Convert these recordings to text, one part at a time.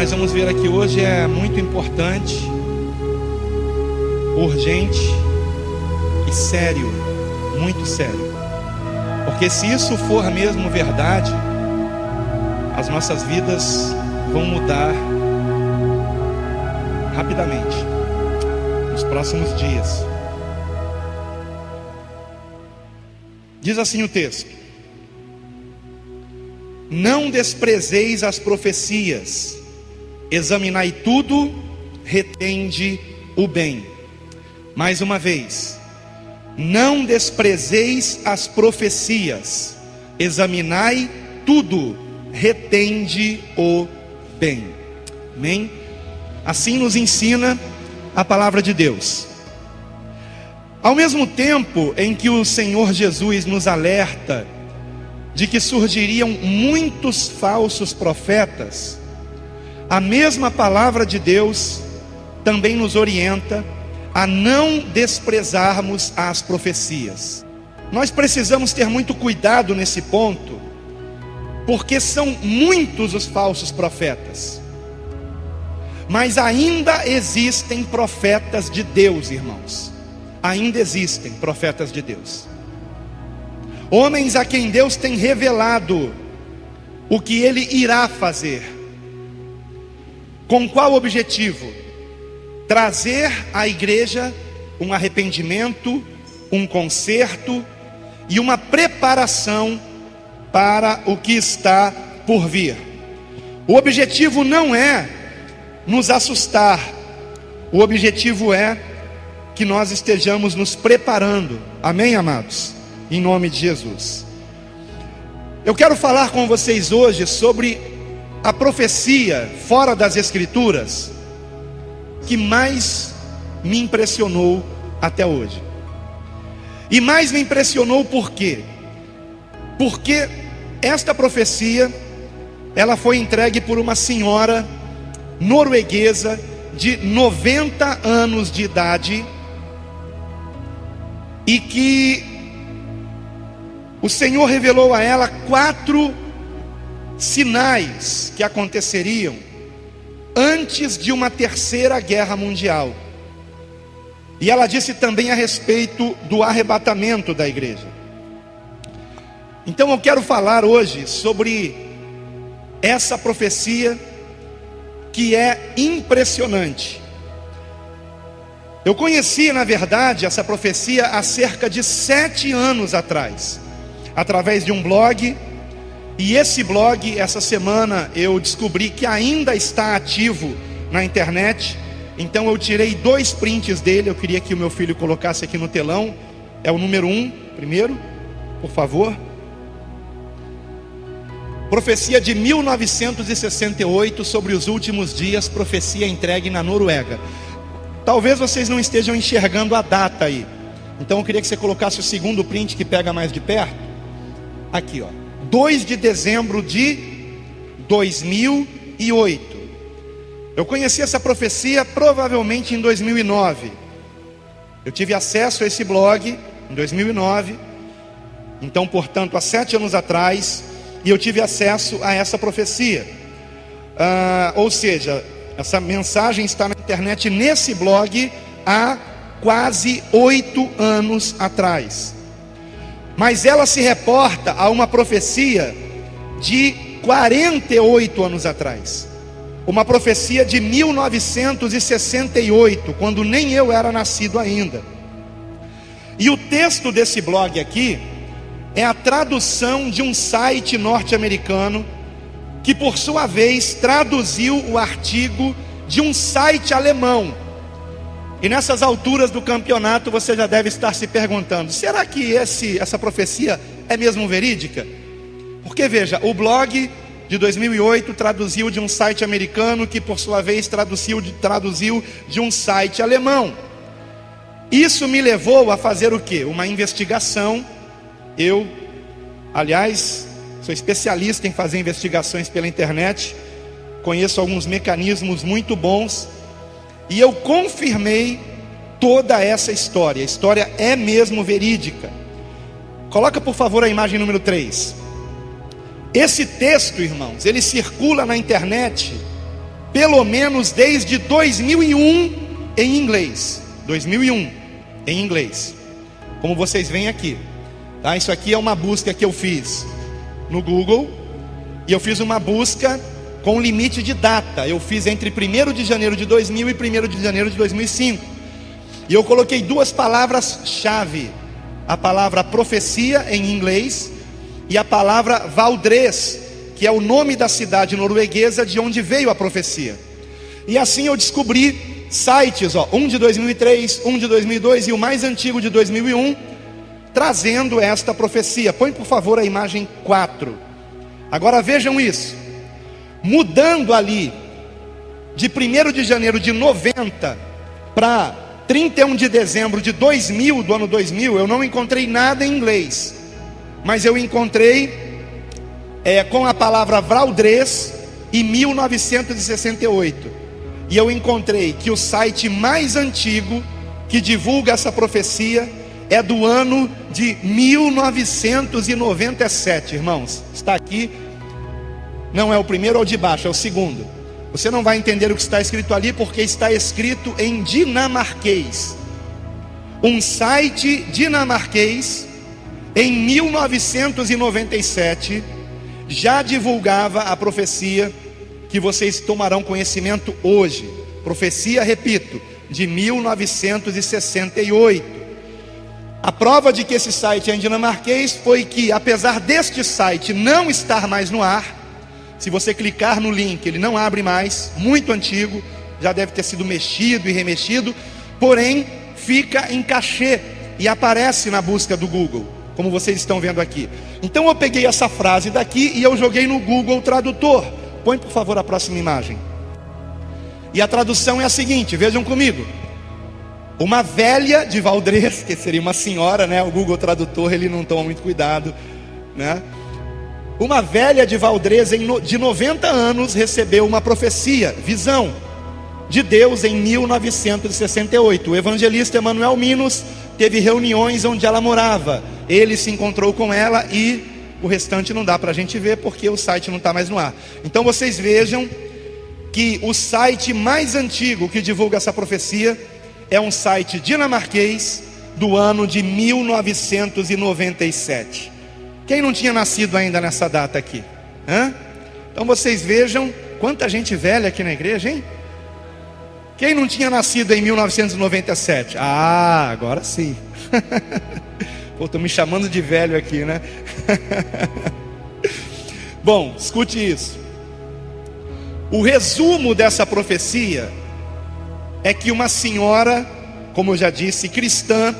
nós vamos ver aqui hoje é muito importante, urgente e sério, muito sério. Porque se isso for mesmo verdade, as nossas vidas vão mudar rapidamente, nos próximos dias. Diz assim o texto: não desprezeis as profecias, examinai tudo, retende o bem. Mais uma vez, não desprezeis as profecias, examinai tudo, retende o bem. Amém? Assim nos ensina a palavra de Deus. Ao mesmo tempo em que o Senhor Jesus nos alerta de que surgiriam muitos falsos profetas, a mesma palavra de Deus também nos orienta a não desprezarmos as profecias. Nós precisamos ter muito cuidado nesse ponto, porque são muitos os falsos profetas, mas ainda existem profetas de Deus, irmãos. Ainda existem profetas de Deus, homens a quem Deus tem revelado o que Ele irá fazer. Com qual objetivo? Trazer à igreja um arrependimento, um conserto e uma preparação para o que está por vir. O objetivo não é nos assustar, o objetivo é que nós estejamos nos preparando. Amém, amados? Em nome de Jesus. Eu quero falar com vocês hoje sobre a profecia fora das Escrituras que mais me impressionou até hoje. E mais me impressionou por quê? Porque esta profecia, ela foi entregue por uma senhora norueguesa de 90 anos de idade, e que o Senhor revelou a ela 4 sinais que aconteceriam antes de uma terceira guerra mundial. E ela disse também a respeito do arrebatamento da igreja. Então eu quero falar hoje sobre essa profecia que é impressionante. Eu conheci, na verdade, essa profecia há cerca de 7 anos atrás, através de um blog. E esse blog, essa semana, eu descobri que ainda está ativo na internet. Então eu tirei 2 prints dele. Eu queria que o meu filho colocasse aqui no telão. É o número 1, primeiro, por favor. Profecia de 1968 sobre os últimos dias, profecia entregue na Noruega. Talvez vocês não estejam enxergando a data aí. Então eu queria que você colocasse o segundo print, que pega mais de perto. Aqui, ó, 2 de dezembro de 2008. Eu conheci essa profecia provavelmente em 2009. Eu tive acesso a esse blog em 2009. Então, portanto, há 7 anos atrás. E eu tive acesso a essa profecia. Ou seja, essa mensagem está na internet, nesse blog, há quase 8 anos atrás. Mas ela se reporta a uma profecia de 48 anos atrás. Uma profecia de 1968, quando nem eu era nascido ainda. E o texto desse blog aqui é a tradução de um site norte-americano, que por sua vez traduziu o artigo de um site alemão. E nessas alturas do campeonato você já deve estar se perguntando: será que essa profecia é mesmo verídica? Porque veja, o blog de 2008 traduziu de um site americano, que por sua vez traduziu de um site alemão. Isso me levou a fazer o quê? Uma investigação. Eu, aliás, sou especialista em fazer investigações pela internet, conheço alguns mecanismos muito bons, e eu confirmei toda essa história. A história é mesmo verídica. Coloca por favor a imagem número 3. Esse texto, irmãos, ele circula na internet pelo menos desde 2001 em inglês. 2001 em inglês. Como vocês veem aqui, tá? Isso aqui é uma busca que eu fiz no Google. E eu fiz uma busca com limite de data. Eu fiz entre 1º de janeiro de 2000 e 1º de janeiro de 2005. E eu coloquei duas palavras-chave: a palavra profecia em inglês e a palavra Valdres, que é o nome da cidade norueguesa de onde veio a profecia. E assim eu descobri sites, um de 2003, um de 2002 e o mais antigo de 2001, trazendo esta profecia. Põe por favor a imagem 4. Agora vejam isso. Mudando ali de 1º de janeiro de 90 para 31 de dezembro de 2000, do ano 2000, eu não encontrei nada em inglês, mas eu encontrei com a palavra Valdres e 1968. E eu encontrei que o site mais antigo que divulga essa profecia é do ano de 1997, irmãos. Está aqui, não é o primeiro ou de baixo, é o segundo. Você não vai entender o que está escrito ali, porque está escrito em dinamarquês. Um site dinamarquês, em 1997, já divulgava a profecia que vocês tomarão conhecimento hoje. Profecia, repito, de 1968. A prova de que esse site é em dinamarquês foi que, apesar deste site não estar mais no ar, se você clicar no link, ele não abre mais, muito antigo, já deve ter sido mexido e remexido, porém fica em cachê e aparece na busca do Google, como vocês estão vendo aqui. Então eu peguei essa frase daqui e eu joguei no Google Tradutor. Põe por favor a próxima imagem. E a tradução é a seguinte, vejam comigo: uma velha de Valdres, que seria uma senhora, né? O Google Tradutor, ele não toma muito cuidado, né? Uma velha de Valdres de 90 anos recebeu uma profecia, visão de Deus em 1968. O evangelista Emanuel Minos teve reuniões onde ela morava. Ele se encontrou com ela e o restante não dá para a gente ver porque o site não está mais no ar. Então vocês vejam que o site mais antigo que divulga essa profecia é um site dinamarquês do ano de 1997. Quem não tinha nascido ainda nessa data aqui? Então vocês vejam quanta gente velha aqui na igreja, hein? Quem não tinha nascido em 1997? Ah, agora sim. Pô, estou me chamando de velho aqui, né? Bom, escute isso. O resumo dessa profecia é que uma senhora, como eu já disse, cristã,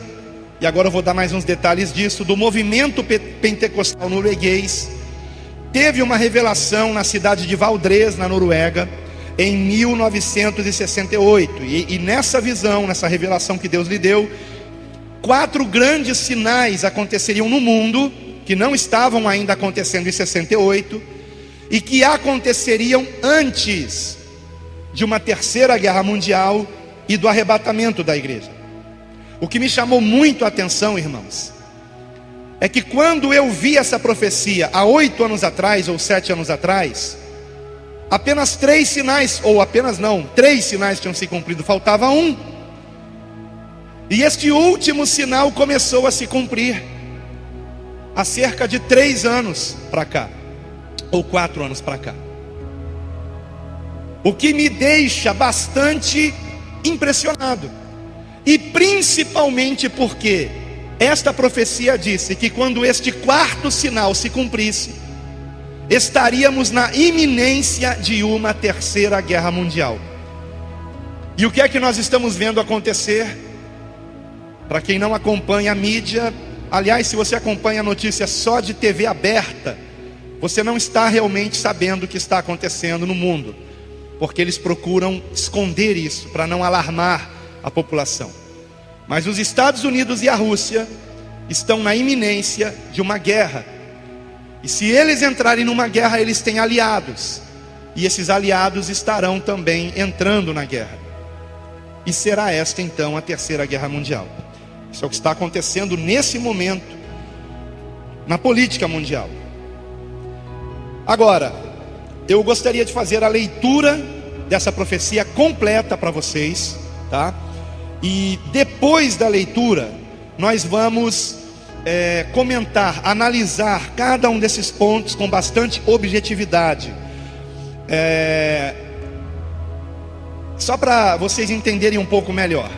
e agora eu vou dar mais uns detalhes disso, do movimento pentecostal norueguês, teve uma revelação na cidade de Valdres, na Noruega, em 1968. E nessa visão, nessa revelação que Deus lhe deu, 4 grandes sinais aconteceriam no mundo, que não estavam ainda acontecendo em 68, e que aconteceriam antes de uma terceira guerra mundial e do arrebatamento da igreja. O que me chamou muito a atenção, irmãos, é que quando eu vi essa profecia há 8 anos atrás, ou 7 anos atrás, apenas 3 sinais, ou apenas não, 3 sinais tinham se cumprido, faltava um. E este último sinal começou a se cumprir há cerca de 3 anos para cá, ou 4 anos para cá. O que me deixa bastante impressionado. E principalmente porque esta profecia disse que quando este 4º sinal se cumprisse, estaríamos na iminência de uma terceira guerra mundial. E o que é que nós estamos vendo acontecer? Para quem não acompanha a mídia, aliás, se você acompanha a notícia só de TV aberta, você não está realmente sabendo o que está acontecendo no mundo, porque eles procuram esconder isso para não alarmar a população. Mas os Estados Unidos e a Rússia estão na iminência de uma guerra. E se eles entrarem numa guerra, eles têm aliados. E esses aliados estarão também entrando na guerra. E será esta então a terceira guerra mundial. Isso é o que está acontecendo nesse momento na política mundial. Agora, eu gostaria de fazer a leitura dessa profecia completa para vocês, tá? E depois da leitura, nós vamos comentar, analisar cada um desses pontos com bastante objetividade. Só para vocês entenderem um pouco melhor,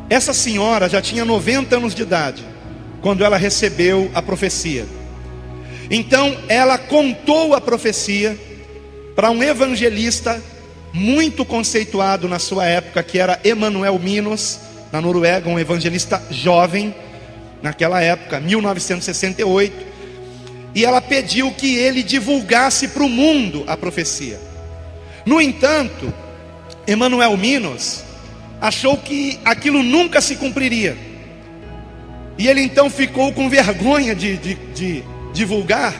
essa senhora já tinha 90 anos de idade quando ela recebeu a profecia. Então ela contou a profecia para um evangelista muito conceituado na sua época, que era Emanuel Minos, na Noruega, um evangelista jovem naquela época, 1968. E ela pediu que ele divulgasse para o mundo a profecia. No entanto, Emanuel Minos achou que aquilo nunca se cumpriria, e ele então ficou com vergonha de divulgar,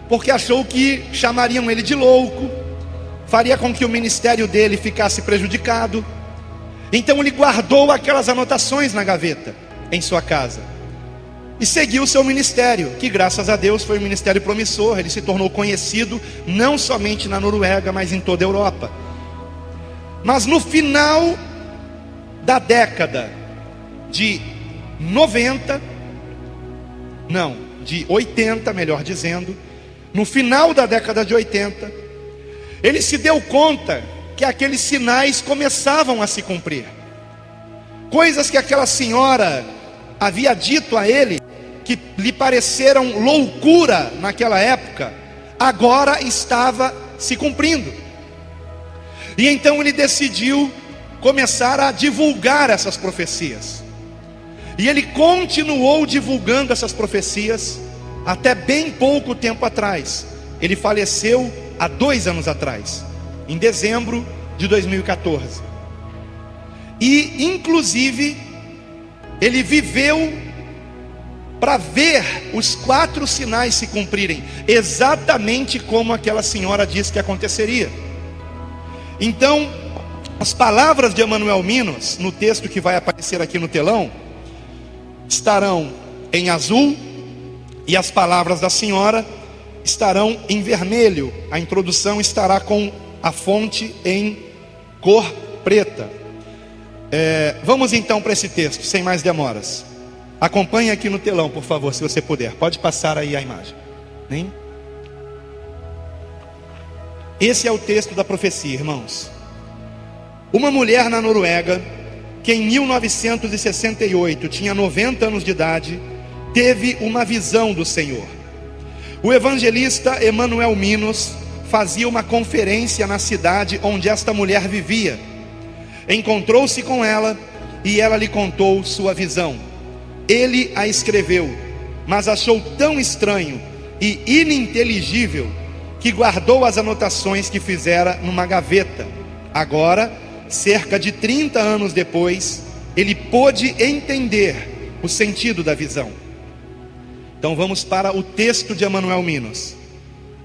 porque achou que chamariam ele de louco, faria com que o ministério dele ficasse prejudicado. Então ele guardou aquelas anotações na gaveta em sua casa e seguiu o seu ministério, que graças a Deus foi um ministério promissor. Ele se tornou conhecido não somente na Noruega, mas em toda a Europa. Mas no final da década de 80, melhor dizendo, no final da década de 80, ele se deu conta que aqueles sinais começavam a se cumprir. Coisas que aquela senhora havia dito a ele, que lhe pareceram loucura naquela época, agora estava se cumprindo. E então ele decidiu começar a divulgar essas profecias. E ele continuou divulgando essas profecias até bem pouco tempo atrás. Ele faleceu há 2 anos atrás, em dezembro de 2014. E inclusive ele viveu para ver os 4 sinais se cumprirem, exatamente como aquela senhora disse que aconteceria. Então, as palavras de Emanuel Minos, no texto que vai aparecer aqui no telão, estarão em azul, e as palavras da senhora estarão em vermelho. A introdução estará com a fonte em cor preta. Vamos então para esse texto, sem mais demoras. Acompanhe aqui no telão, por favor, se você puder. Pode passar aí a imagem. Esse é o texto da profecia, irmãos. Uma mulher na Noruega, que em 1968 tinha 90 anos de idade, teve uma visão do Senhor. O evangelista Emanuel Minos fazia uma conferência na cidade onde esta mulher vivia. Encontrou-se com ela e ela lhe contou sua visão. Ele a escreveu, mas achou tão estranho e ininteligível que guardou as anotações que fizera numa gaveta. Agora, cerca de 30 anos depois, ele pôde entender o sentido da visão. Então vamos para o texto de Emanuel Minos.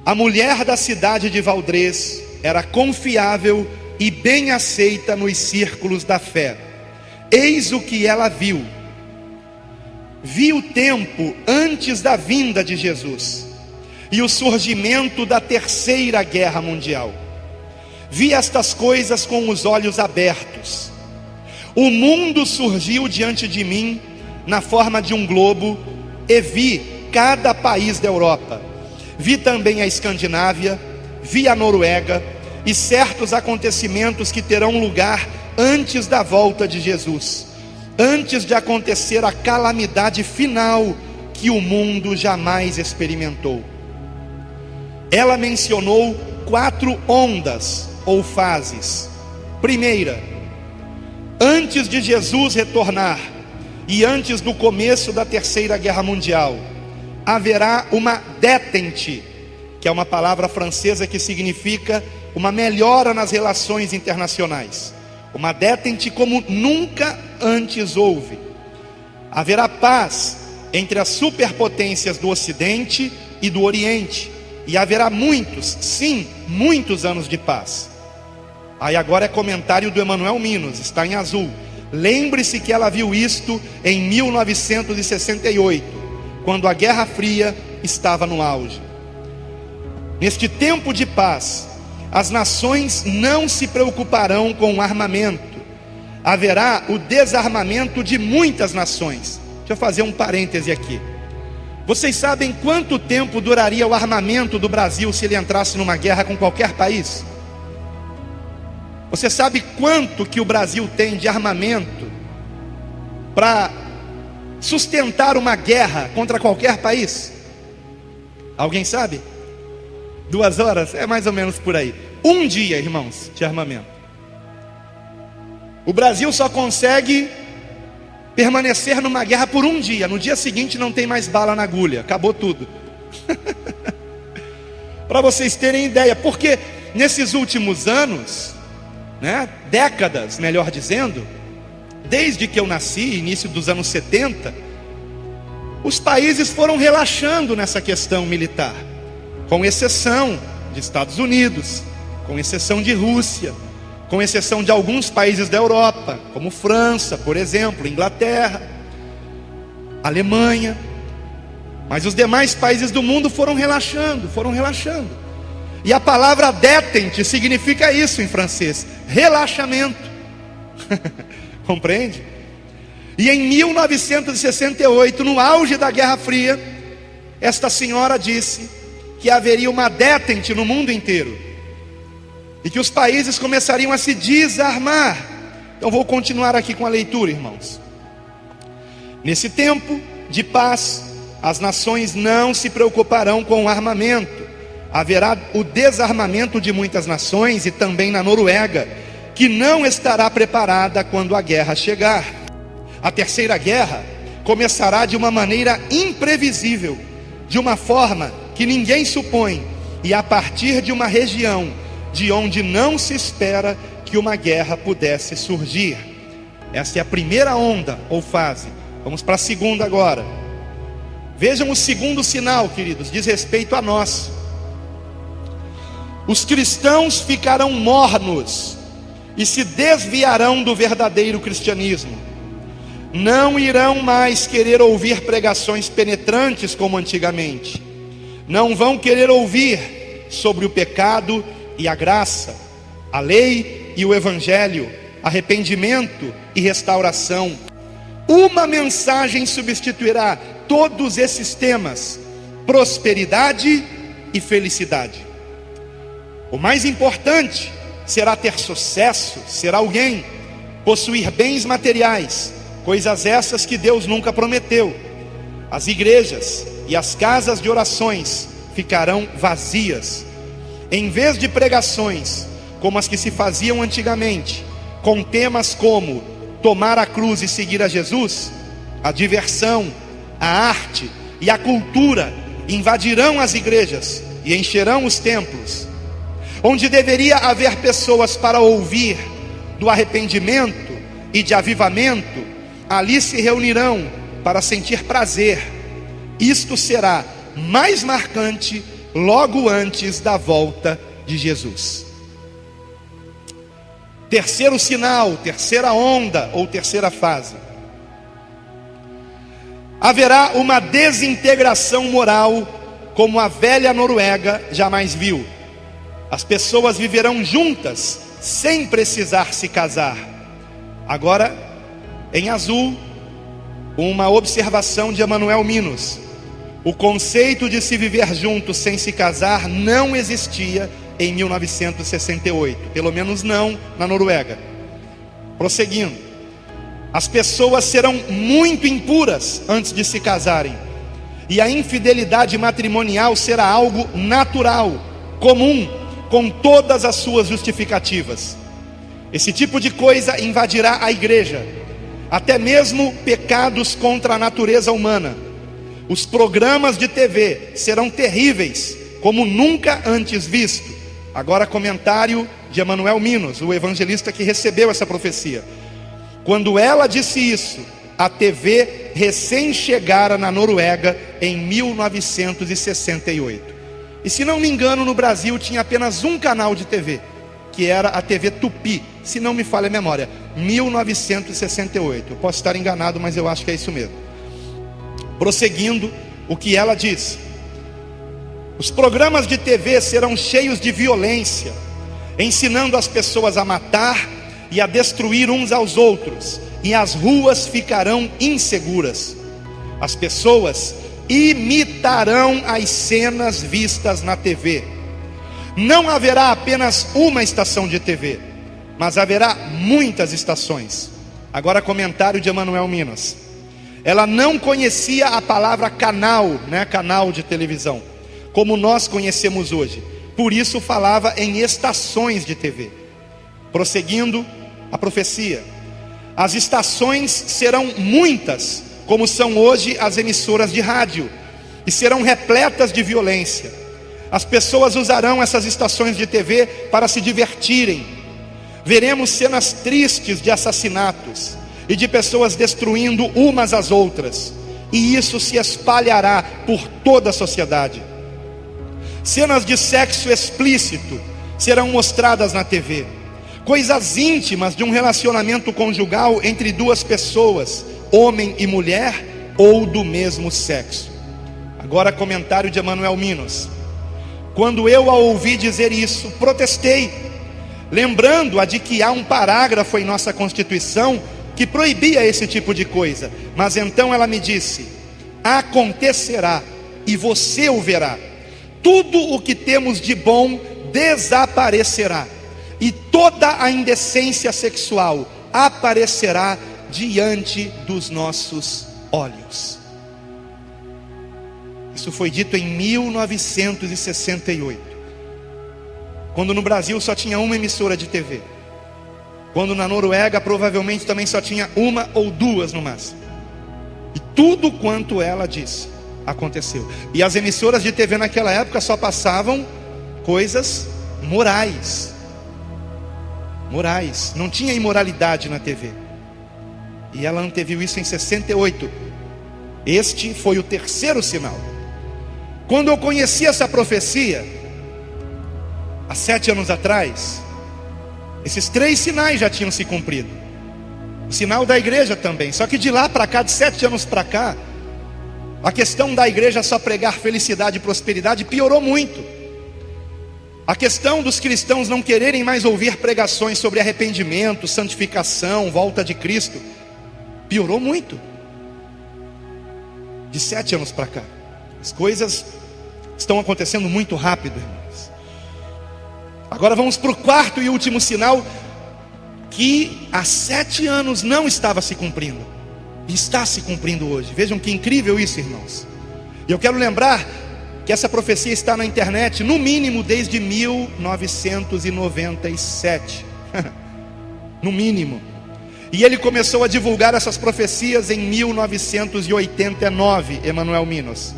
A mulher da cidade de Valdrez era confiável e bem aceita nos círculos da fé. Eis o que ela viu. Viu o tempo antes da vinda de Jesus e o surgimento da Terceira Guerra Mundial. Vi estas coisas com os olhos abertos. O mundo surgiu diante de mim na forma de um globo, e vi cada país da Europa. Vi também a Escandinávia, vi a Noruega e certos acontecimentos que terão lugar antes da volta de Jesus, antes de acontecer a calamidade final que o mundo jamais experimentou. Ela mencionou 4 ondas ou fases. Primeira, antes de Jesus retornar e antes do começo da Terceira Guerra Mundial, haverá uma détente, que é uma palavra francesa que significa uma melhora nas relações internacionais. Uma détente como nunca antes houve. Haverá paz entre as superpotências do Ocidente e do Oriente, e haverá muitos, sim, muitos anos de paz. Aí agora é comentário do Emanuel Minos, está em azul. Lembre-se que ela viu isto em 1968, quando a Guerra Fria estava no auge. Neste tempo de paz, as nações não se preocuparão com o armamento. Haverá o desarmamento de muitas nações. Deixa eu fazer um parêntese aqui. Vocês sabem quanto tempo duraria o armamento do Brasil se ele entrasse numa guerra com qualquer país? Você sabe quanto que o Brasil tem de armamento para sustentar uma guerra contra qualquer país? Alguém sabe? 2 horas? É mais ou menos por aí. Um dia, irmãos, de armamento. O Brasil só consegue permanecer numa guerra por um dia. No dia seguinte não tem mais bala na agulha. Acabou tudo. Para vocês terem ideia. Porque nesses últimos anos, décadas, melhor dizendo, desde que eu nasci, início dos anos 70, os países foram relaxando nessa questão militar, com exceção de Estados Unidos, com exceção de Rússia, com exceção de alguns países da Europa, como França, por exemplo, Inglaterra, Alemanha. Mas os demais países do mundo foram relaxando. E a palavra détente significa isso em francês: relaxamento. Compreende? E em 1968, no auge da Guerra Fria, esta senhora disse que haveria uma détente no mundo inteiro e que os países começariam a se desarmar. Então vou continuar aqui com a leitura, irmãos. Nesse tempo de paz, as nações não se preocuparão com o armamento. Haverá o desarmamento de muitas nações, e também na Noruega, que não estará preparada quando a guerra chegar. A terceira guerra começará de uma maneira imprevisível, de uma forma que ninguém supõe, e a partir de uma região de onde não se espera que uma guerra pudesse surgir. Essa é a primeira onda ou fase. Vamos para a segunda agora. Vejam o segundo sinal, queridos, diz respeito a nós. Os cristãos ficarão mornos e se desviarão do verdadeiro cristianismo. Não irão mais querer ouvir pregações penetrantes como antigamente. Não vão querer ouvir sobre o pecado e a graça, a lei e o evangelho, arrependimento e restauração. Uma mensagem substituirá todos esses temas: prosperidade e felicidade. O mais importante será ter sucesso, ser alguém, possuir bens materiais, coisas essas que Deus nunca prometeu. As igrejas e as casas de orações ficarão vazias. Em vez de pregações como as que se faziam antigamente, com temas como tomar a cruz e seguir a Jesus, a diversão, a arte e a cultura invadirão as igrejas e encherão os templos. Onde deveria haver pessoas para ouvir do arrependimento e de avivamento, ali se reunirão para sentir prazer. Isto será mais marcante logo antes da volta de Jesus. Terceiro sinal, terceira onda ou terceira fase. Haverá uma desintegração moral como a velha Noruega jamais viu. As pessoas viverão juntas sem precisar se casar. Agora, em azul, uma observação de Emanuel Minos. O conceito de se viver junto sem se casar não existia em 1968, pelo menos não na Noruega. Prosseguindo, as pessoas serão muito impuras antes de se casarem, e a infidelidade matrimonial será algo natural, comum, com todas as suas justificativas. Esse tipo de coisa invadirá a igreja, até mesmo pecados contra a natureza humana. Os programas de TV serão terríveis, como nunca antes visto. Agora comentário de Emanuel Minos, o evangelista que recebeu essa profecia. Quando ela disse isso, a TV recém chegara na Noruega em 1968. E se não me engano, no Brasil tinha apenas um canal de TV, que era a TV Tupi, se não me falha a memória, 1968. Eu posso estar enganado, mas eu acho que é isso mesmo. Prosseguindo, o que ela diz: os programas de TV serão cheios de violência, ensinando as pessoas a matar e a destruir uns aos outros, e as ruas ficarão inseguras. As pessoas imitarão as cenas vistas na TV. Não haverá apenas uma estação de TV, mas haverá muitas estações. Agora, comentário de Emanuel Minas. Ela não conhecia a palavra canal, canal de televisão, como nós conhecemos hoje. Por isso falava em estações de TV. Prosseguindo a profecia: as estações serão muitas, como são hoje as emissoras de rádio, e serão repletas de violência. As pessoas usarão essas estações de TV para se divertirem. Veremos cenas tristes de assassinatos e de pessoas destruindo umas às outras, e isso se espalhará por toda a sociedade. Cenas de sexo explícito serão mostradas na TV. Coisas íntimas de um relacionamento conjugal entre duas pessoas, homem e mulher, ou do mesmo sexo. Agora, comentário de Emanuel Minos. Quando eu a ouvi dizer isso, protestei, lembrando-a de que há um parágrafo em nossa Constituição que proibia esse tipo de coisa. Mas então ela me disse: acontecerá, e você o verá. Tudo o que temos de bom desaparecerá, e toda a indecência sexual aparecerá diante dos nossos olhos. Isso foi dito em 1968, quando no Brasil só tinha uma emissora de TV, quando na Noruega provavelmente também só tinha uma ou duas no máximo. E tudo quanto ela disse aconteceu. E as emissoras de TV naquela época só passavam coisas morais. Morais, não tinha imoralidade na TV. E ela anteviu isso em 68. Este foi o terceiro sinal. Quando eu conheci essa profecia, há 7 anos atrás, esses 3 sinais já tinham se cumprido. O sinal da igreja também. Só que de lá para cá, de 7 anos para cá, a questão da igreja só pregar felicidade e prosperidade piorou muito. A questão dos cristãos não quererem mais ouvir pregações sobre arrependimento, santificação, volta de Cristo, piorou muito. De 7 anos para cá, as coisas estão acontecendo muito rápido, irmãos. Agora vamos para o quarto e último sinal, que há 7 anos não estava se cumprindo, e está se cumprindo hoje. Vejam que incrível isso, irmãos. E eu quero lembrar que essa profecia está na internet, no mínimo desde 1997. No mínimo. E ele começou a divulgar essas profecias em 1989, Emanuel Minos.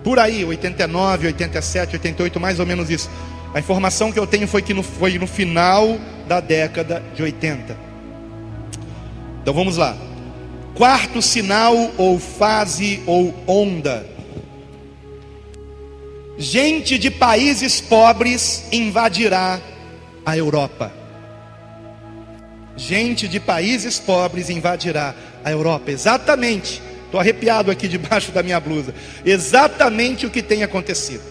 Por aí, 89, 87, 88, mais ou menos isso. A informação que eu tenho foi que foi no final da década de 80. Então vamos lá. Quarto sinal, ou fase, ou onda. Gente de países pobres invadirá a Europa. Gente de países pobres invadirá a Europa. Exatamente, estou arrepiado aqui debaixo da minha blusa. Exatamente o que tem acontecido.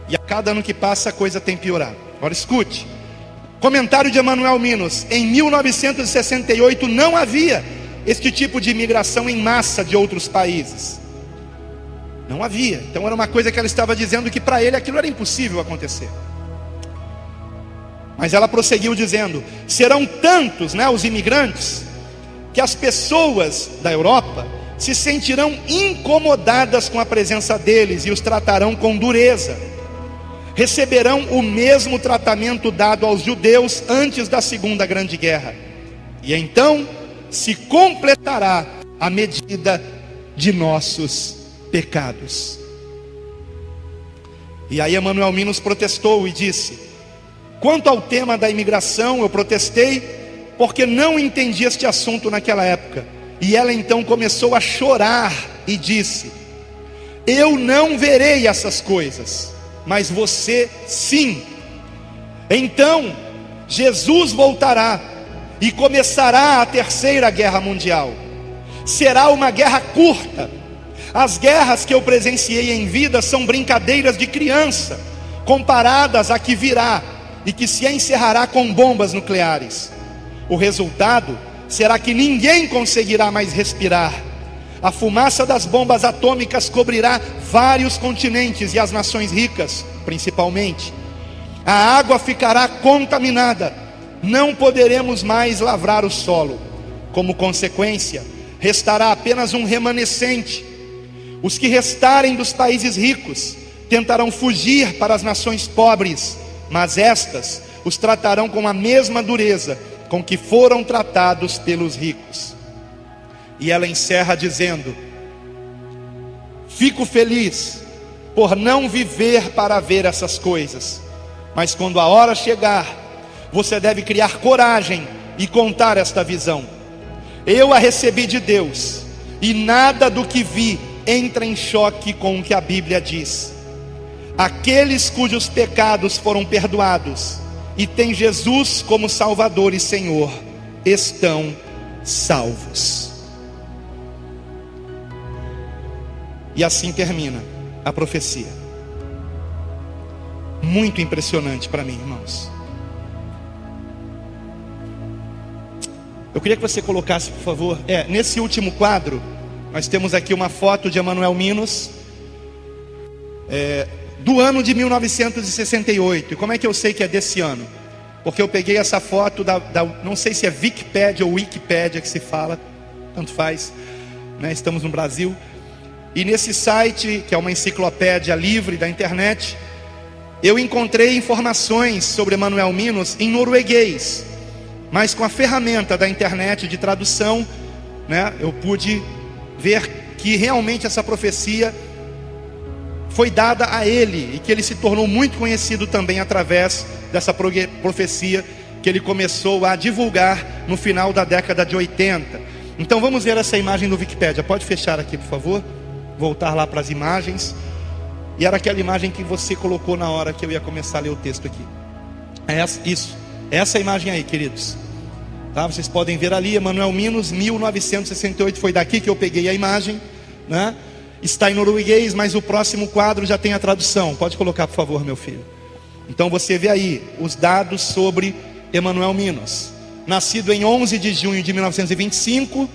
E a cada ano que passa a coisa tem piorado. Agora escute. Comentário de Emanuel Minos. Em 1968 não havia este tipo de imigração em massa de outros países. Não havia. Então era uma coisa que ela estava dizendo que para ele aquilo era impossível acontecer. Mas ela prosseguiu dizendo: serão tantos, os imigrantes, que as pessoas da Europa se sentirão incomodadas com a presença deles e os tratarão com dureza. Receberão o mesmo tratamento dado aos judeus antes da Segunda Grande Guerra. E então se completará a medida de nossos pecados. E aí Emanuel Minos protestou e disse: quanto ao tema da imigração, eu protestei porque não entendi este assunto naquela época. E ela então começou a chorar e disse: eu não verei essas coisas, mas você sim. Então Jesus voltará e começará a terceira guerra mundial. Será uma guerra curta. As guerras que eu presenciei em vida são brincadeiras de criança, comparadas à que virá, e que se encerrará com bombas nucleares. O resultado será que ninguém conseguirá mais respirar. A fumaça das bombas atômicas cobrirá vários continentes e as nações ricas, principalmente. A água ficará contaminada. Não poderemos mais lavrar o solo. Como consequência, restará apenas um remanescente. Os que restarem dos países ricos tentarão fugir para as nações pobres, mas estas os tratarão com a mesma dureza com que foram tratados pelos ricos. E ela encerra dizendo: fico feliz por não viver para ver essas coisas, mas quando a hora chegar, você deve criar coragem e contar esta visão. Eu a recebi de Deus, e nada do que vi entra em choque com o que a Bíblia diz. Aqueles cujos pecados foram perdoados e têm Jesus como Salvador e Senhor, estão salvos. E assim termina a profecia. Muito impressionante para mim, irmãos. Eu queria que você colocasse, por favor, nesse último quadro, nós temos aqui uma foto de Emanuel Minos, do ano de 1968. E como é que eu sei que é desse ano? Porque eu peguei essa foto não sei se é Wikipedia ou Wikipédia que se fala, tanto faz, né? Estamos no Brasil. E nesse site, que é uma enciclopédia livre da internet, eu encontrei informações sobre Emanuel Minos em norueguês, mas com a ferramenta da internet de tradução, né, eu pude ver que realmente essa profecia foi dada a ele, e que ele se tornou muito conhecido também através dessa profecia que ele começou a divulgar no final da década de 80. Então vamos ver essa imagem do Wikipédia. Pode fechar aqui, por favor. Voltar lá para as imagens. E era aquela imagem que você colocou na hora que eu ia começar a ler o texto aqui. Essa imagem aí, queridos, tá? Vocês podem ver ali, Emanuel Minos, 1968. Foi daqui que eu peguei a imagem, né? Está em norueguês, mas o próximo quadro já tem a tradução. Pode colocar, por favor, meu filho. Então você vê aí os dados sobre Emanuel Minos. Nascido em 11 de junho de 1925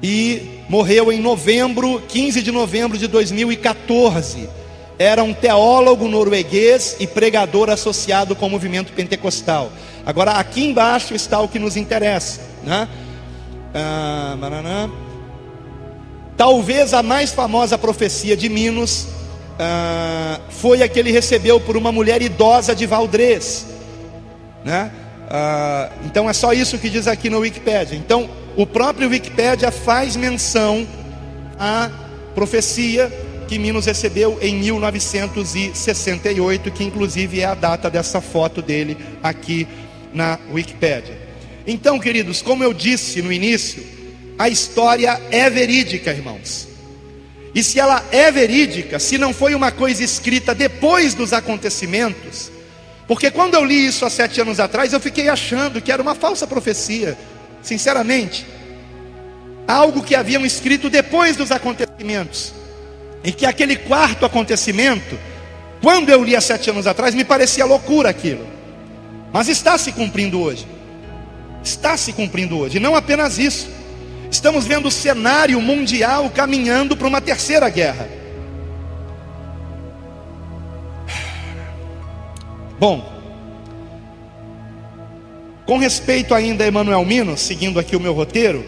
e morreu em 15 de novembro de 2014. Era um teólogo norueguês e pregador associado com o movimento pentecostal. Agora aqui embaixo está o que nos interessa, né? Talvez a mais famosa profecia de Minos foi a que ele recebeu por uma mulher idosa de Valdrez, né? Então é só isso que diz aqui no Wikipédia. Então o próprio Wikipédia faz menção à profecia que Minos recebeu em 1968, que inclusive é a data dessa foto dele aqui na Wikipédia. Então, queridos, como eu disse no início, a história é verídica, irmãos. E se ela é verídica, se não foi uma coisa escrita depois dos acontecimentos, porque quando eu li isso há 7 anos atrás, eu fiquei achando que era uma falsa profecia, sinceramente, algo que haviam escrito depois dos acontecimentos, e que aquele quarto acontecimento, quando eu li há 7 anos atrás, me parecia loucura aquilo, mas está se cumprindo hoje. Está se cumprindo hoje. E não apenas isso, estamos vendo o cenário mundial caminhando para uma terceira guerra. Bom, com respeito ainda a Emanuel Minos, seguindo aqui o meu roteiro,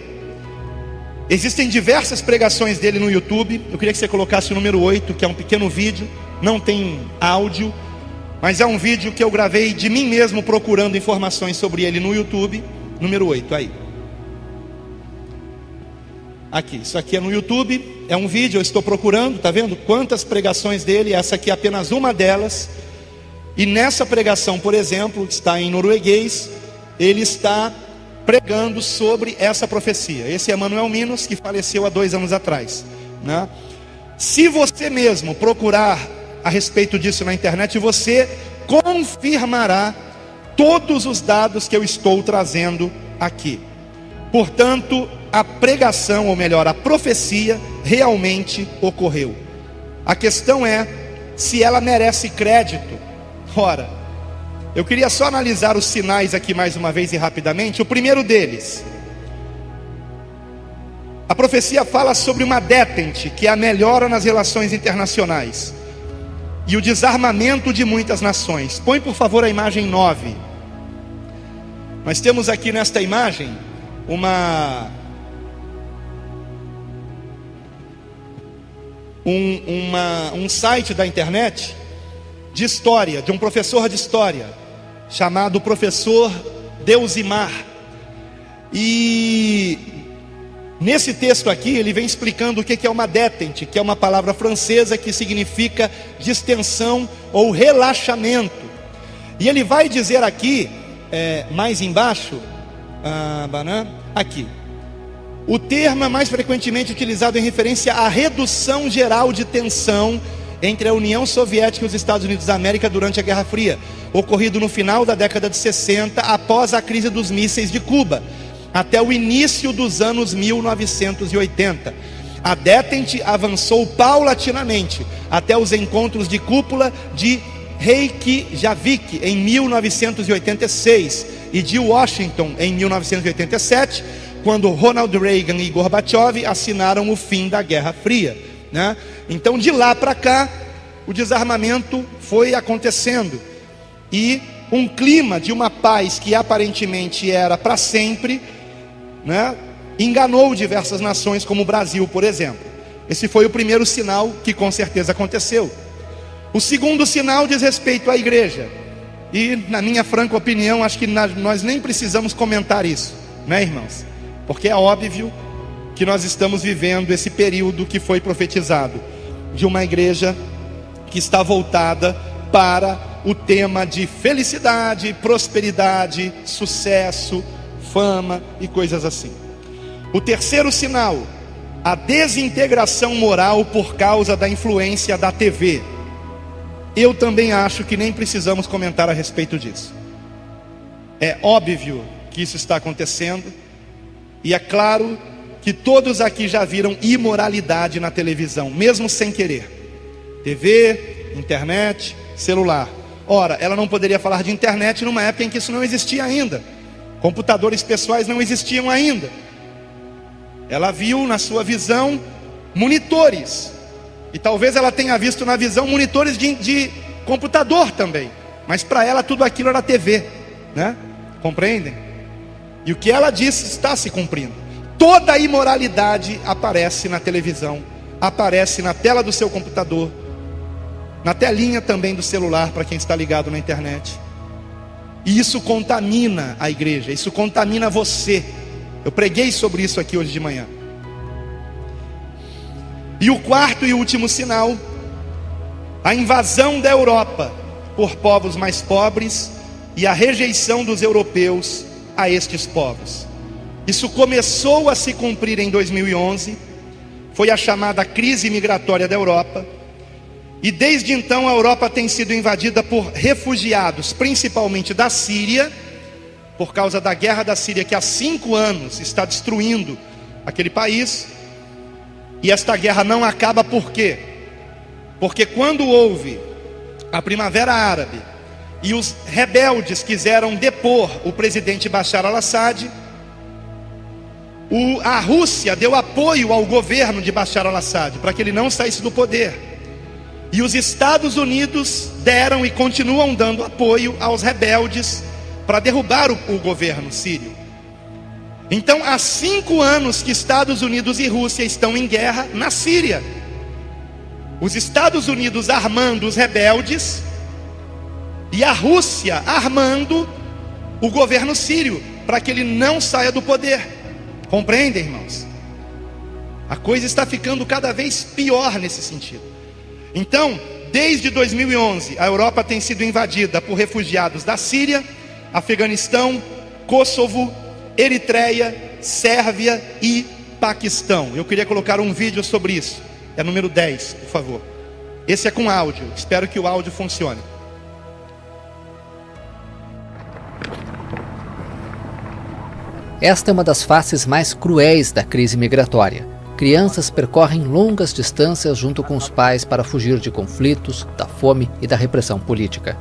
existem diversas pregações dele no YouTube. Eu queria que você colocasse o número 8, que é um pequeno vídeo, não tem áudio, mas é um vídeo que eu gravei de mim mesmo procurando informações sobre ele no YouTube. Número 8, aí. Aqui, isso aqui é no YouTube, é um vídeo, eu estou procurando, tá vendo? Quantas pregações dele, essa aqui é apenas uma delas. E nessa pregação, por exemplo, que está em norueguês, ele está pregando sobre essa profecia. Esse é Emanuel Minos, que faleceu há 2 anos atrás, né? Se você mesmo procurar a respeito disso na internet, você confirmará todos os dados que eu estou trazendo aqui. Portanto, a pregação, ou melhor, a profecia realmente ocorreu. A questão é se ela merece crédito. Ora, Eu queria só analisar os sinais aqui mais uma vez e rapidamente. O primeiro deles, a profecia fala sobre uma detente, que é a melhora nas relações internacionais e o desarmamento de muitas nações. Põe por favor a imagem 9. Nós temos aqui nesta imagem um site da internet de história, de um professor de história, chamado professor Deusimar. E nesse texto aqui ele vem explicando o que é uma detente, que é uma palavra francesa que significa distensão ou relaxamento. E ele vai dizer aqui, mais embaixo, aqui, o termo é mais frequentemente utilizado em referência à redução geral de tensão entre a União Soviética e os Estados Unidos da América durante a Guerra Fria, ocorrido no final da década de 60, após a crise dos mísseis de Cuba, até o início dos anos 1980. A detente avançou paulatinamente até os encontros de cúpula de Reykjavik em 1986 e de Washington em 1987, quando Ronald Reagan e Gorbachev assinaram o fim da Guerra Fria, né? Então de lá para cá o desarmamento foi acontecendo e um clima de uma paz que aparentemente era para sempre, né, enganou diversas nações, como o Brasil, por exemplo. Esse foi o primeiro sinal que com certeza aconteceu. O segundo sinal diz respeito à igreja, e na minha franca opinião, acho que nós nem precisamos comentar isso, né, irmãos? Porque é óbvio que nós estamos vivendo esse período que foi profetizado, de uma igreja que está voltada para o tema de felicidade, prosperidade, sucesso, fama e coisas assim. O terceiro sinal, a desintegração moral por causa da influência da TV. Eu também acho que nem precisamos comentar a respeito disso. É óbvio que isso está acontecendo, e é claro que todos aqui já viram imoralidade na televisão, mesmo sem querer. TV, internet, celular. Ora, ela não poderia falar de internet numa época em que isso não existia ainda. Computadores pessoais não existiam ainda. Ela viu na sua visão monitores, e talvez ela tenha visto na visão monitores de computador também, mas para ela tudo aquilo era TV, né? Compreendem? E o que ela disse está se cumprindo. Toda a imoralidade aparece na televisão, aparece na tela do seu computador, na telinha também do celular para quem está ligado na internet. E isso contamina a igreja, isso contamina você. Eu preguei sobre isso aqui hoje de manhã. E o quarto e último sinal, a invasão da Europa por povos mais pobres e a rejeição dos europeus a estes povos. Isso começou a se cumprir em 2011, foi a chamada crise migratória da Europa, e desde então a Europa tem sido invadida por refugiados, principalmente da Síria, por causa da guerra da Síria, que há 5 anos está destruindo aquele país. E esta guerra não acaba por quê? Porque quando houve a Primavera Árabe e os rebeldes quiseram depor o presidente Bashar al-Assad, a Rússia deu apoio ao governo de Bashar al-Assad para que ele não saísse do poder. E os Estados Unidos deram e continuam dando apoio aos rebeldes para derrubar o governo sírio. Então há 5 anos que Estados Unidos e Rússia estão em guerra na Síria. Os Estados Unidos armando os rebeldes e a Rússia armando o governo sírio para que ele não saia do poder. Compreendem, irmãos? A coisa está ficando cada vez pior nesse sentido. Então, desde 2011, a Europa tem sido invadida por refugiados da Síria, Afeganistão, Kosovo, Eritreia, Sérvia e Paquistão. Eu queria colocar um vídeo sobre isso. É número 10, por favor. Esse é com áudio. Espero que o áudio funcione. Esta é uma das faces mais cruéis da crise migratória. Crianças percorrem longas distâncias junto com os pais para fugir de conflitos, da fome e da repressão política.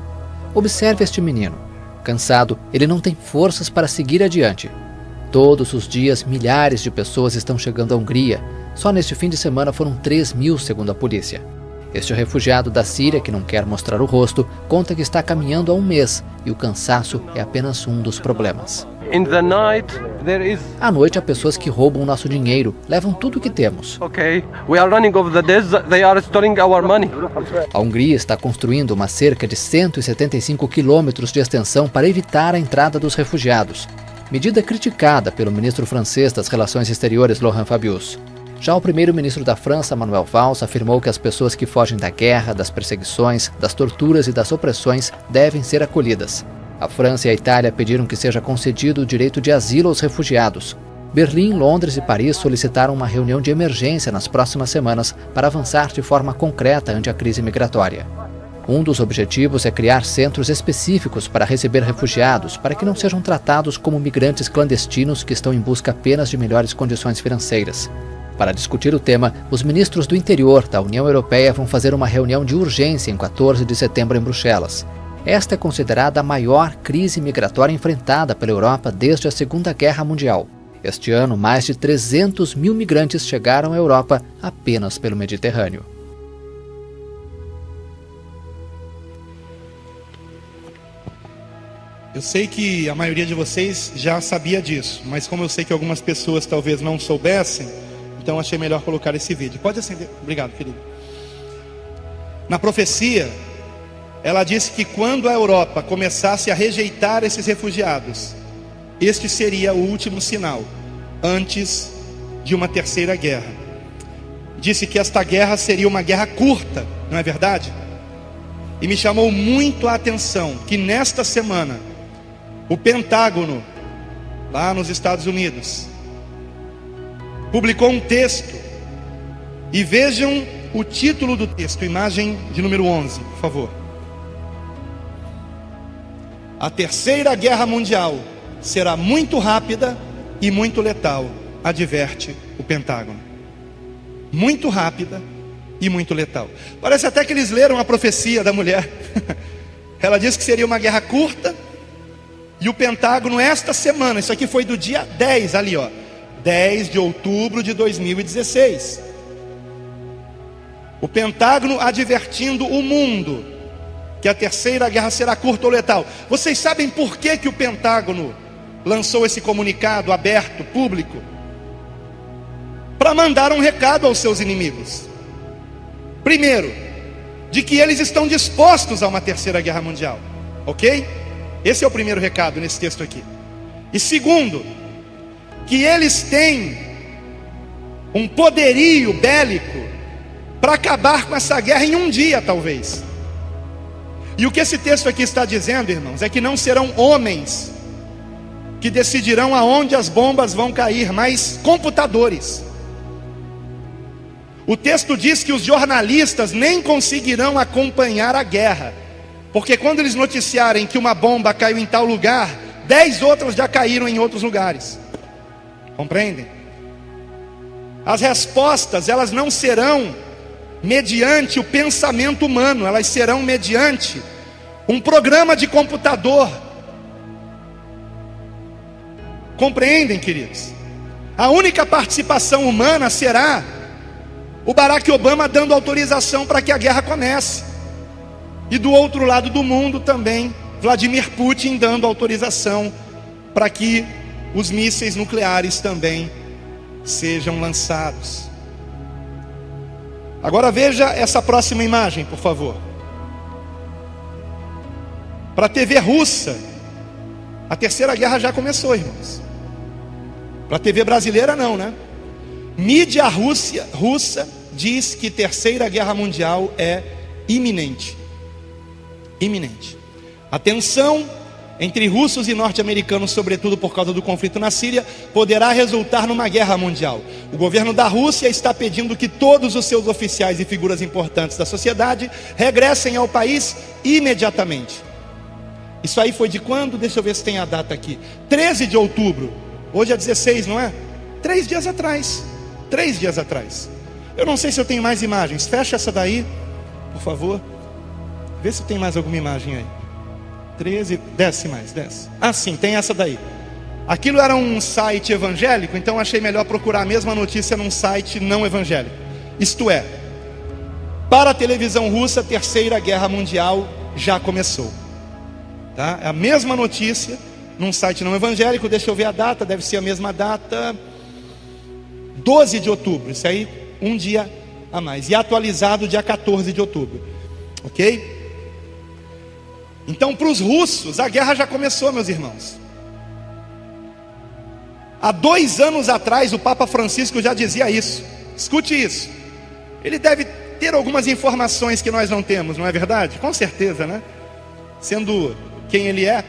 Observe este menino. Cansado, ele não tem forças para seguir adiante. Todos os dias, milhares de pessoas estão chegando à Hungria. Só neste fim de semana foram 3.000, segundo a polícia. Este refugiado da Síria, que não quer mostrar o rosto, conta que está caminhando há um mês e o cansaço é apenas um dos problemas. À noite, há pessoas que roubam nosso dinheiro, levam tudo o que temos. A Hungria está construindo uma cerca de 175 quilômetros de extensão para evitar a entrada dos refugiados. Medida criticada pelo ministro francês das Relações Exteriores, Laurent Fabius. Já o primeiro-ministro da França, Manuel Valls, afirmou que as pessoas que fogem da guerra, das perseguições, das torturas e das opressões devem ser acolhidas. A França e a Itália pediram que seja concedido o direito de asilo aos refugiados. Berlim, Londres e Paris solicitaram uma reunião de emergência nas próximas semanas para avançar de forma concreta ante a crise migratória. Um dos objetivos é criar centros específicos para receber refugiados, para que não sejam tratados como migrantes clandestinos que estão em busca apenas de melhores condições financeiras. Para discutir o tema, os ministros do interior da União Europeia vão fazer uma reunião de urgência em 14 de setembro em Bruxelas. Esta é considerada a maior crise migratória enfrentada pela Europa desde a Segunda Guerra Mundial. Este ano, mais de 300.000 migrantes chegaram à Europa apenas pelo Mediterrâneo. Eu sei que a maioria de vocês já sabia disso, mas como eu sei que algumas pessoas talvez não soubessem, então achei melhor colocar esse vídeo. Pode acender. Obrigado, querido. Na profecia, ela disse que quando a Europa começasse a rejeitar esses refugiados, este seria o último sinal, antes de uma terceira guerra. Disse que esta guerra seria uma guerra curta, não é verdade? E me chamou muito a atenção que nesta semana, o Pentágono, lá nos Estados Unidos, publicou um texto, e vejam o título do texto, imagem de número 11, por favor. A terceira guerra mundial será muito rápida e muito letal, adverte o Pentágono. Muito rápida e muito letal. Parece até que eles leram a profecia da mulher. Ela disse que seria uma guerra curta, e o Pentágono esta semana, isso aqui foi do dia 10 ali, ó, 10 de outubro de 2016. O Pentágono advertindo o mundo que a terceira guerra será curta ou letal. Vocês sabem por que o Pentágono lançou esse comunicado aberto, público? Para mandar um recado aos seus inimigos. Primeiro, de que eles estão dispostos a uma terceira guerra mundial. Ok? Esse é o primeiro recado nesse texto aqui. E segundo, que eles têm um poderio bélico para acabar com essa guerra em um dia, talvez. E o que esse texto aqui está dizendo, irmãos, é que não serão homens que decidirão aonde as bombas vão cair, mas computadores. O texto diz que os jornalistas nem conseguirão acompanhar a guerra, porque quando eles noticiarem que uma bomba caiu em tal lugar, 10 outras já caíram em outros lugares. Compreendem? As respostas, elas não serão mediante o pensamento humano, elas serão mediante um programa de computador. Compreendem, queridos? A única participação humana será o Barack Obama dando autorização para que a guerra comece, e do outro lado do mundo também Vladimir Putin dando autorização para que os mísseis nucleares também sejam lançados. Agora veja essa próxima imagem, por favor. Para a TV russa, a terceira guerra já começou, irmãos. Para a TV brasileira não, né? Mídia russa diz que terceira guerra mundial é iminente. Iminente. A tensão entre russos e norte-americanos, sobretudo por causa do conflito na Síria, poderá resultar numa guerra mundial. O governo da Rússia está pedindo que todos os seus oficiais e figuras importantes da sociedade regressem ao país imediatamente. Isso aí foi de quando? Deixa eu ver se tem a data aqui. 13 de outubro. Hoje é 16, não é? 3 dias atrás. 3 dias atrás. Eu não sei se eu tenho mais imagens. Fecha essa daí, por favor. Vê se tem mais alguma imagem aí. 13, desce mais, desce. Ah, sim, tem essa daí. Aquilo era um site evangélico, então achei melhor procurar a mesma notícia num site não evangélico. Isto é, para a televisão russa, a Terceira Guerra Mundial já começou. Tá? É a mesma notícia num site não evangélico, deixa eu ver a data, deve ser a mesma data, 12 de outubro, isso aí, um dia a mais, e atualizado dia 14 de outubro, ok? Então para os russos, a guerra já começou, meus irmãos. Há 2 anos atrás, o Papa Francisco já dizia isso, escute isso, ele deve ter algumas informações que nós não temos, não é verdade? Com certeza, né? Sendo quem ele é.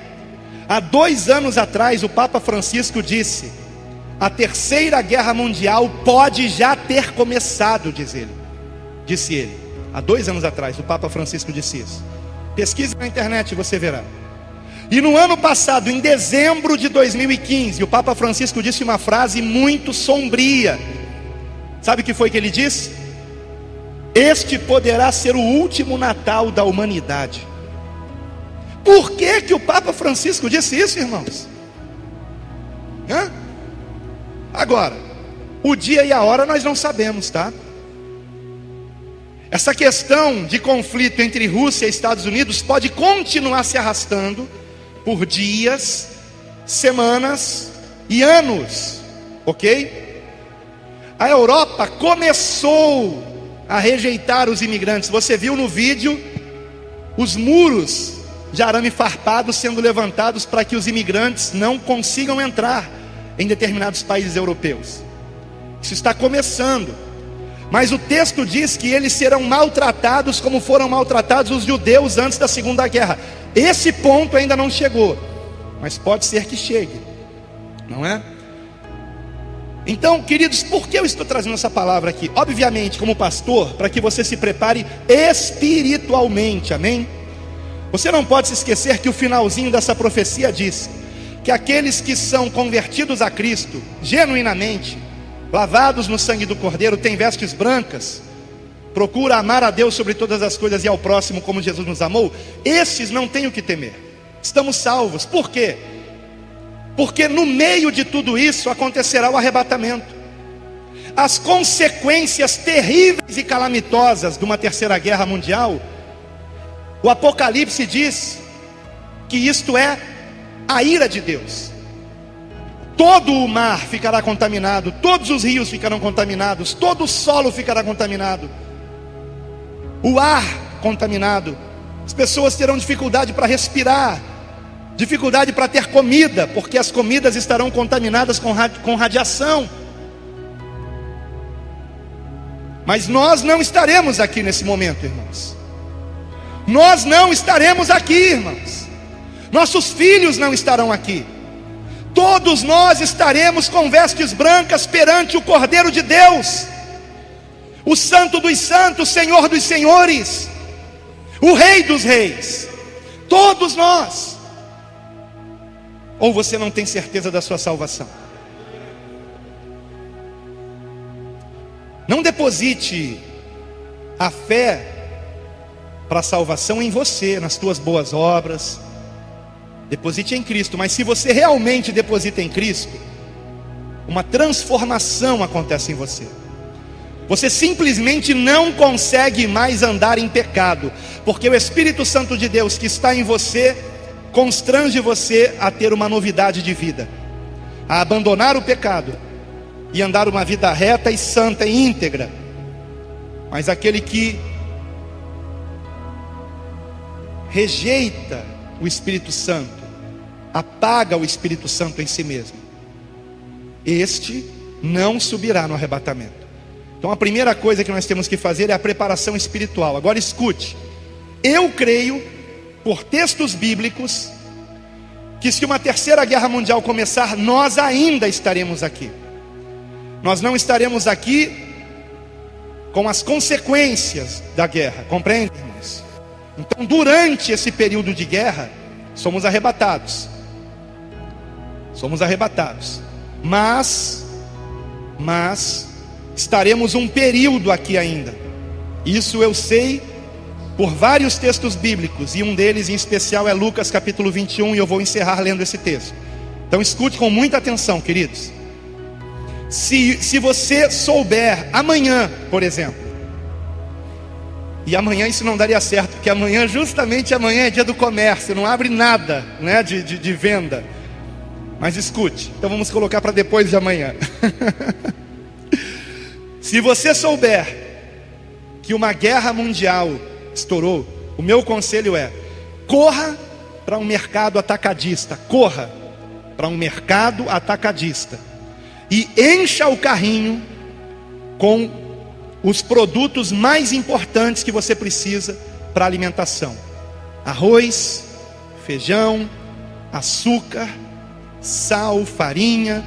Há 2 anos atrás, o Papa Francisco disse: a Terceira Guerra Mundial pode já ter começado, disse ele. Há 2 anos atrás, o Papa Francisco disse isso. Pesquise na internet e você verá. E no ano passado, em dezembro de 2015, o Papa Francisco disse uma frase muito sombria. Sabe o que foi que ele disse? Este poderá ser o último Natal da humanidade. Por que que o Papa Francisco disse isso, irmãos? Agora, o dia e a hora nós não sabemos, tá? Essa questão de conflito entre Rússia e Estados Unidos pode continuar se arrastando por dias, semanas e anos, ok? A Europa começou a rejeitar os imigrantes. Você viu no vídeo os muros de arame farpado sendo levantados para que os imigrantes não consigam entrar em determinados países europeus. Isso está começando, mas o texto diz que eles serão maltratados como foram maltratados os judeus antes da Segunda Guerra. Esse ponto ainda não chegou, mas pode ser que chegue, não é? Então, queridos, por que eu estou trazendo essa palavra aqui? Obviamente, como pastor, para que você se prepare espiritualmente, amém? Você não pode se esquecer que o finalzinho dessa profecia diz que aqueles que são convertidos a Cristo, genuinamente, lavados no sangue do Cordeiro, têm vestes brancas, procura amar a Deus sobre todas as coisas e ao próximo como Jesus nos amou, esses não têm o que temer, estamos salvos. Por quê? Porque no meio de tudo isso acontecerá o arrebatamento. As consequências terríveis e calamitosas de uma terceira guerra mundial, o Apocalipse diz que isto é a ira de Deus. Todo o mar ficará contaminado, todos os rios ficarão contaminados, todo o solo ficará contaminado, o ar contaminado, as pessoas terão dificuldade para respirar, dificuldade para ter comida, porque as comidas estarão contaminadas com radiação. Mas nós não estaremos aqui nesse momento, irmãos. Nós não estaremos aqui, irmãos. Nossos filhos não estarão aqui. Todos nós estaremos com vestes brancas perante o Cordeiro de Deus, o Santo dos Santos, Senhor dos Senhores, o Rei dos Reis. Todos nós. Ou você não tem certeza da sua salvação? Não deposite a fé para a salvação em você, nas tuas boas obras. Deposite em Cristo. Mas se você realmente deposita em Cristo, uma transformação acontece em você. Você simplesmente não consegue mais andar em pecado, porque o Espírito Santo de Deus que está em você constrange você a ter uma novidade de vida, a abandonar o pecado e andar uma vida reta e santa e íntegra. Mas aquele que rejeita o Espírito Santo, apaga o Espírito Santo em si mesmo, este não subirá no arrebatamento. Então a primeira coisa que nós temos que fazer é a preparação espiritual. Agora escute, eu creio, por textos bíblicos, que se uma terceira guerra mundial começar, nós ainda estaremos aqui. Nós não estaremos aqui com as consequências da guerra, compreende, irmãos? Então durante esse período de guerra, somos arrebatados. Somos arrebatados. Mas estaremos um período aqui ainda. Isso eu sei por vários textos bíblicos, e um deles em especial é Lucas capítulo 21, e eu vou encerrar lendo esse texto. Então escute com muita atenção, queridos. Se você souber amanhã, por exemplo, e amanhã isso não daria certo, porque amanhã, justamente amanhã, é dia do comércio, não abre nada, né, de venda. Mas escute, então vamos colocar para depois de amanhã. Se você souber que uma guerra mundial estourou, o meu conselho é: corra para um mercado atacadista, corra para um mercado atacadista e encha o carrinho com os produtos mais importantes que você precisa para a alimentação: arroz, feijão, açúcar, sal, farinha,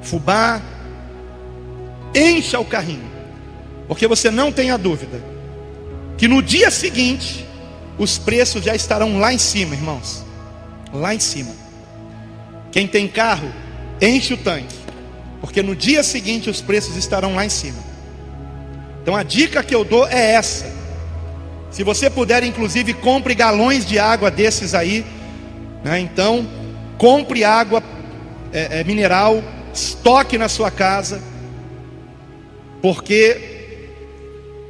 fubá. Encha o carrinho, porque você não tenha dúvida que no dia seguinte os preços já estarão lá em cima, irmãos, lá em cima. Quem tem carro, enche o tanque, porque no dia seguinte os preços estarão lá em cima. Então a dica que eu dou é essa: se você puder, inclusive, compre galões de água desses aí, né? Então compre água mineral, estoque na sua casa, porque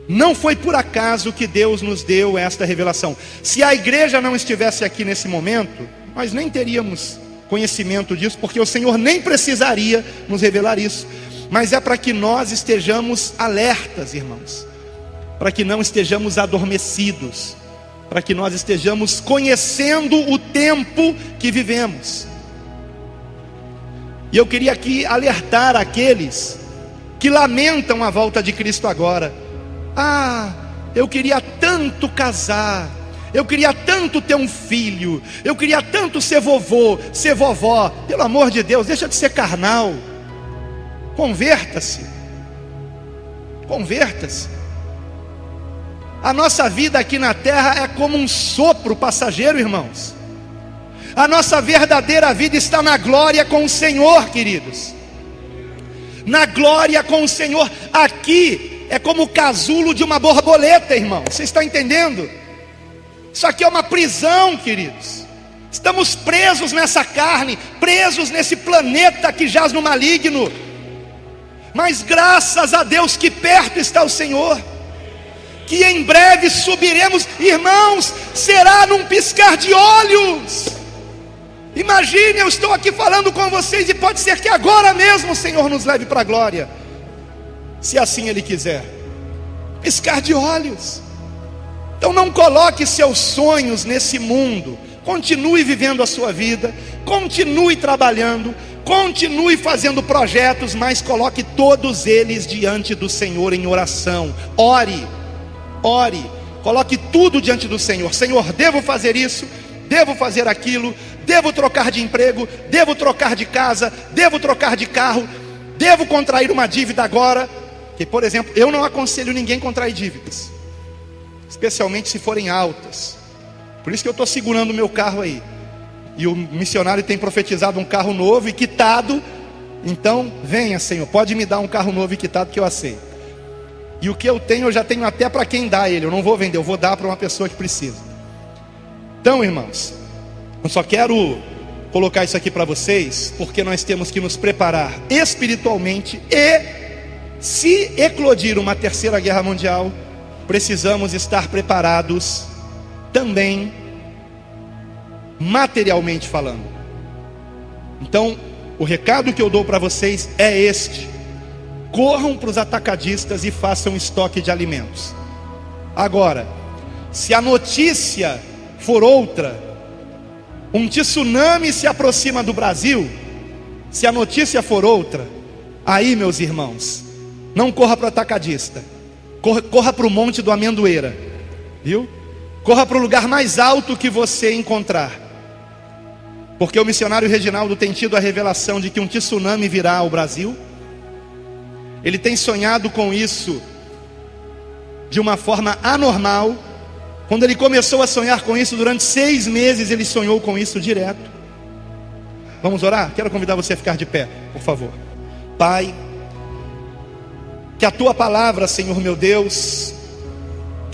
não foi por acaso que Deus nos deu esta revelação. Se a igreja não estivesse aqui nesse momento, nós nem teríamos conhecimento disso, porque o Senhor nem precisaria nos revelar isso. Mas é para que nós estejamos alertas, irmãos, para que não estejamos adormecidos, para que nós estejamos conhecendo o tempo que vivemos. E eu queria aqui alertar aqueles que lamentam a volta de Cristo agora. Ah, eu queria tanto casar, eu queria tanto ter um filho, eu queria tanto ser vovô, ser vovó. Pelo amor de Deus, deixa de ser carnal. Converta-se. Converta-se. A nossa vida aqui na terra é como um sopro passageiro, irmãos. A nossa verdadeira vida está na glória com o Senhor, queridos. Na glória com o Senhor. Aqui é como o casulo de uma borboleta, irmão. Você está entendendo? Isso aqui é uma prisão, queridos. Estamos presos nessa carne, presos nesse planeta que jaz no maligno. Mas graças a Deus que perto está o Senhor, que em breve subiremos, irmãos, será num piscar de olhos. Imagine, eu estou aqui falando com vocês e pode ser que agora mesmo o Senhor nos leve para a glória, se assim Ele quiser. Piscar de olhos. Então não coloque seus sonhos nesse mundo. Continue vivendo a sua vida, continue trabalhando, continue fazendo projetos, mas coloque todos eles diante do Senhor em oração. Ore, ore, coloque tudo diante do Senhor. Senhor, devo fazer isso, devo fazer aquilo, devo trocar de emprego, devo trocar de casa, devo trocar de carro, devo contrair uma dívida agora. Que, por exemplo, eu não aconselho ninguém a contrair dívidas, especialmente se forem altas. Por isso que eu estou segurando o meu carro aí. E o missionário tem profetizado um carro novo e quitado. Então, venha, Senhor, pode me dar um carro novo e quitado que eu aceito. E o que eu tenho, eu já tenho até para quem dá ele. Eu não vou vender, eu vou dar para uma pessoa que precisa. Então, irmãos, eu só quero colocar isso aqui para vocês, porque nós temos que nos preparar espiritualmente. E se eclodir uma terceira guerra mundial, precisamos estar preparados também materialmente falando. Então, o recado que eu dou para vocês é este: corram para os atacadistas e façam estoque de alimentos. Agora, se a notícia for outra, um tsunami se aproxima do Brasil, se a notícia for outra, aí, meus irmãos, não corra para o atacadista, corra para o Monte do Amendoeira, viu? Corra para o lugar mais alto que você encontrar. Porque o missionário Reginaldo tem tido a revelação de que um tsunami virá ao Brasil. Ele tem sonhado com isso de uma forma anormal. Quando ele começou a sonhar com isso, durante 6 meses ele sonhou com isso direto. Vamos orar? Quero convidar você a ficar de pé, por favor. Pai, que a Tua palavra, Senhor meu Deus,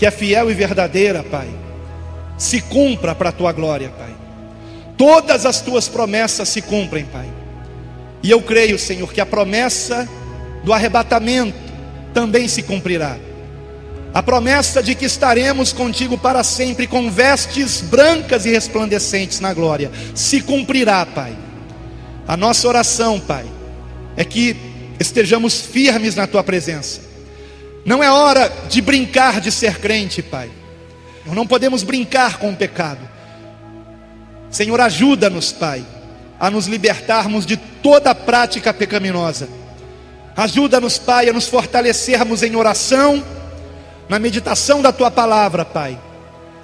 que é fiel e verdadeira, Pai, se cumpra para a tua glória, Pai. Todas as tuas promessas se cumprem, Pai. E eu creio, Senhor, que a promessa do arrebatamento também se cumprirá. A promessa de que estaremos contigo para sempre com vestes brancas e resplandecentes na glória se cumprirá, Pai. A nossa oração, Pai, é que estejamos firmes na tua presença. Não é hora de brincar de ser crente, Pai. Não podemos brincar com o pecado. Senhor, ajuda-nos, Pai, a nos libertarmos de toda a prática pecaminosa. Ajuda-nos, Pai, a nos fortalecermos em oração, na meditação da tua palavra, Pai,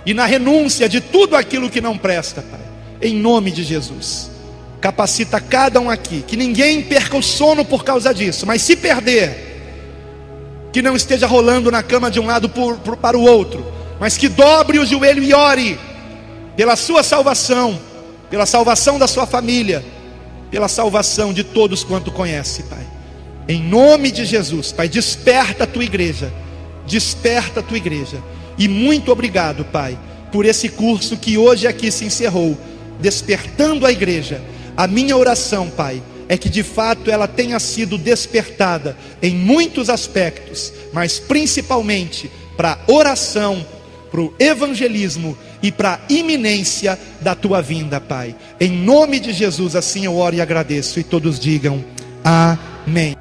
e na renúncia de tudo aquilo que não presta, Pai. Em nome de Jesus, capacita cada um aqui, que ninguém perca o sono por causa disso, mas se perder, que não esteja rolando na cama de um lado para o outro, mas que dobre o joelho e ore pela sua salvação, pela salvação da sua família, pela salvação de todos quanto conhece, Pai. Em nome de Jesus, Pai, desperta a tua igreja, desperta a tua igreja. E muito obrigado, Pai, por esse curso que hoje aqui se encerrou, despertando a igreja. A minha oração, Pai, é que de fato ela tenha sido despertada em muitos aspectos, mas principalmente para a oração, para o evangelismo e para a iminência da tua vinda, Pai. Em nome de Jesus, assim eu oro e agradeço, e todos digam amém.